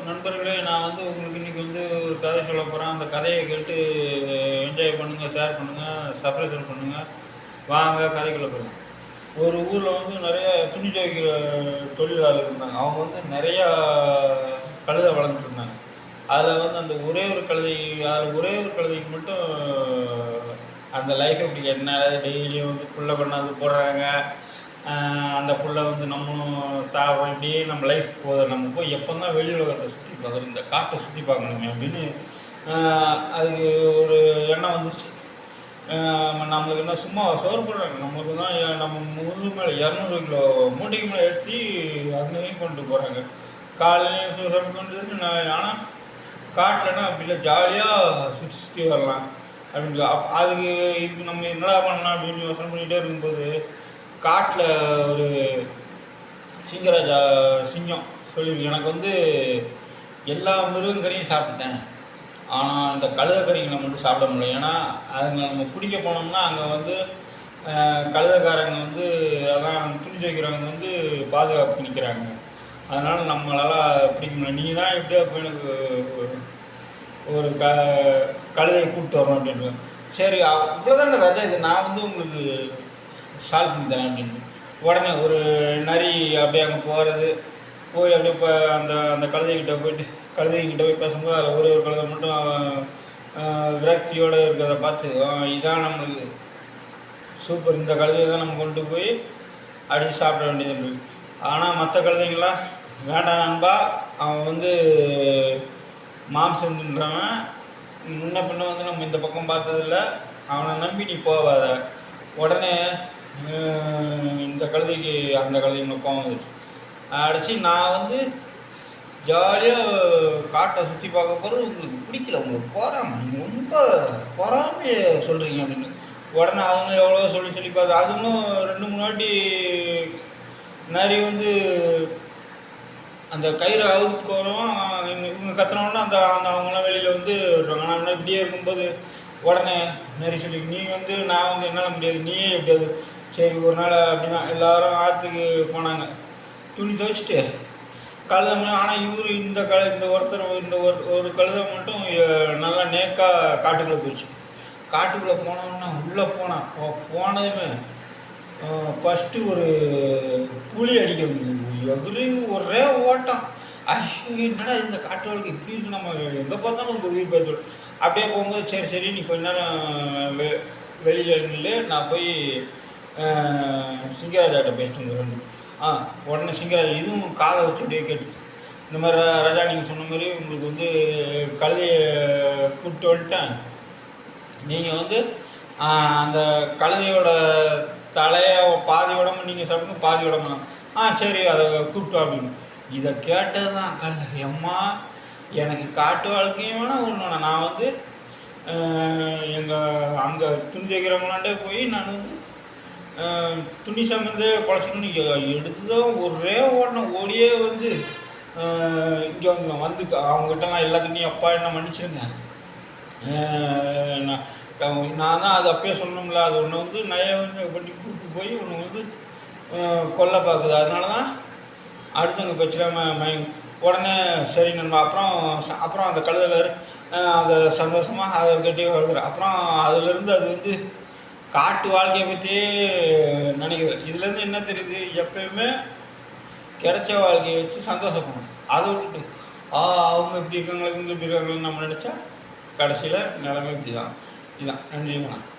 நண்பர்களே, நான் வந்து உங்களுக்கு இன்னைக்கு வந்து ஒரு கதை சொல்லப் போறேன். அந்த கதைய கேட்டு என்ஜாய் பண்ணுங்க, ஷேர் பண்ணுங்க, சப்ஸ்கிரைப் பண்ணுங்க. வாங்க கதைக்குள்ள போலாம். ஒரு ஊர்ல வந்து நெறைய துணி துவைக்கிற தொழிலாளர்கள் இருந்தாங்க. அவங்க வந்து நெறையா கழுத வளர்த்துட்டு இருந்தாங்க. அதுல வந்து அந்த ஒரே ஒரு கழுதைக்கு மட்டும் அந்த லைஃப் எப்படி என்ன டெய்லியும் வந்து புல்ல கொண்டாந்து போடுறாங்க. அந்த புல்ல வந்து நம்மளும் சாப்பிட்றோம். இப்படியே நம்ம லைஃப் போகுது. நம்ம போய் எப்போதான் வெளி உலகத்தை சுற்றி பார்க்குறது, இந்த காட்டை சுற்றி பார்க்கணுமே அப்படின்னு அதுக்கு ஒரு எண்ணம் வந்துருச்சு. நம்மளுக்கு என்ன சும்மா சோறு போடுறாங்க. நம்மளுக்கு தான் நம்ம முழு மேலே 200 கிலோ மூட்டைக்கு மேலே ஏற்றி அங்கேயும் கொண்டு போகிறாங்க. காலையிலையும் சமைச்சு கொண்டு வந்து ஆனால் காட்டிலன்னா அப்படி இல்லை, ஜாலியாக சுற்றி சுற்றி வரலாம் அப்படின்னு அதுக்கு இதுக்கு நம்ம என்னடா பண்ணலாம் அப்படின்னு யோசனை பண்ணிகிட்டே இருக்கும்போது காட்டில் ஒரு சிங்கம் சொல்லியிருக்கு, எனக்கு வந்து எல்லா மிருகங்கரையும் சாப்பிட்டேன், ஆனால் அந்த கழுதைக்கறிங்களை மட்டும் சாப்பிட முடியல. ஏன்னா அதுங்க நம்ம பிடிக்க போனோம்னா அங்கே வந்து கழுதைக்காரங்க வந்து அதான் துணி துவைக்கிறவங்க வந்து பாதுகாப்பு நிற்கிறாங்க. அதனால் நம்மளால் பிடிக்க முடியல. நீங்கள் தான் எப்படியோ போய் எனக்கு ஒரு கழுதையை கூப்பிட்டு வரணும் அப்படின்ட்டு. சரி, இவ்வளோதான ராஜா, இது நான் வந்து உங்களுக்கு சால்வ் பண்ணி தரேன் அப்படின்னு. உடனே ஒரு நரி அப்படியே அங்கே போய் அப்படியே இப்போ அந்த கழுதைக்கிட்ட போய் பேசும்போது அதில் ஒரு கழுதை மட்டும் விரக்தியோடு இருக்கிறத பார்த்து, இதான் நம்மளுக்கு சூப்பர், இந்த கழுதையை தான் நம்ம கொண்டு போய் அடித்து சாப்பிட வேண்டியது. ஆனால் மற்ற கழுதைங்களாம் வேண்டாம் நண்பா, அவன் வந்து மாம்சம் தின்றவன், முன்ன பின்ன வந்து நம்ம இந்த பக்கம் பார்த்ததில்ல, அவனை நம்பி நீ போவாத. உடனே இந்த கழுதைக்கு அந்த கழுதைக்கு கோவம் வந்துச்சு. அடிச்சு, நான் வந்து ஜாலியாக காட்டை சுற்றி பார்க்க போகிறது உங்களுக்கு பிடிக்கல, உங்களுக்கு பொறாமை, நீங்கள் ரொம்ப பொறாமையை சொல்கிறீங்க அப்படின்னு. உடனே அவங்க எவ்வளோ சொல்லி பார்த்து அதுங்களும் 2-3 வாட்டி நிறைய வந்து அந்த கயிறு அவுத்துக்கு வரும். இவங்க கத்துனோன்னா அந்த அவங்களாம் வெளியில் வந்து நான் இப்படியே இருக்கும்போது உடனே நிறைய சொல்லி, நீ வந்து நான் வந்து என்னால் முடியாது, நீயே எப்படியாது. சரி, ஒரு நாள் அப்படிதான் எல்லோரும் ஆற்றுக்கு போனாங்க துணி துவைச்சிட்டு கழுதை. ஆனால் இந்த ஒருத்தர் ஒரு கழுதை மட்டும் நல்லா நேக்காக காட்டுக்குள்ளே போயிடுச்சு. காட்டுக்குள்ளே போனோன்னா உள்ளே போனதுமே ஃபஸ்ட்டு ஒரு புலி அடிக்கிறது, எதிரி ஒரே ஓட்டம். என்னடா இந்த காட்டு வாழ்க்கை இப்படி இருக்கு, நம்ம எங்கே பார்த்தாலும் உங்கள் உயிர் பார்த்து அப்படியே போகும்போது சரி நீ கொஞ்ச நேரம் வெளியில் நின்று நான் போய் சிங்கராஜாட்ட பேசிட்டு வந்துடுறேன். உடனே சிங்கராஜா இதுவும் காதை வச்சு அப்படியே கேட்டு, இந்த மாதிரி ராஜா நீங்கள் சொன்ன மாதிரி உங்களுக்கு வந்து கழுதையை கூப்பிட்டு வந்துட்டேன், நீங்கள் வந்து அந்த கழுதையோட தலையை பாதி உடம்பு நீங்கள் சாப்பிடுங்க, பாதி உடம்பு சரி அதை கூப்பிட்டு அப்படின்னு. இதை கேட்டது தான் கழுதை, எம்மா எனக்கு காட்டு வாழ்க்கையும் வேணாம் ஒன்று வேணாம், நான் வந்து எங்கள் அங்கே துணி தைக்கிறவங்களாண்டே போய் நான் வந்து துணி சம்மந்தே பழச்சிக்கணும் எடுத்து தான் ஒரே ஓடியே வந்து இங்கே வந்து அவங்ககிட்டலாம் எல்லாத்துக்கும் அப்பா என்ன மன்னிச்சிருங்க, நான் தான் அது அப்பயே சொன்னோம்ல, அது ஒன்று வந்து நயம் பண்ணி கூப்பிட்டு போய் ஒன்று வந்து கொல்ல பார்க்குது, அதனால தான் அடுத்தவங்க பிரச்சனை உடனே சரி நண்பா. அப்புறம் அந்த கழுதைக்கார் அந்த சந்தோஷமாக அதை கட்டி வளர்க்குற. அப்புறம் அதுலேருந்து அது வந்து காட்டு வாழ்க்கையை பற்றியே நினைக்கிறேன். இதுலேருந்து என்ன தெரியுது, எப்பயுமே கிடைச்ச வாழ்க்கையை வச்சு சந்தோஷப்படணும். அதை விட்டுட்டு அவங்க இப்படி இருக்காங்களே இவங்க இப்படி இருக்காங்களேன்னு நம்ம நினச்சா கடைசியில் நிலைமை இப்படி தான். இதுதான். நன்றி, வணக்கம்.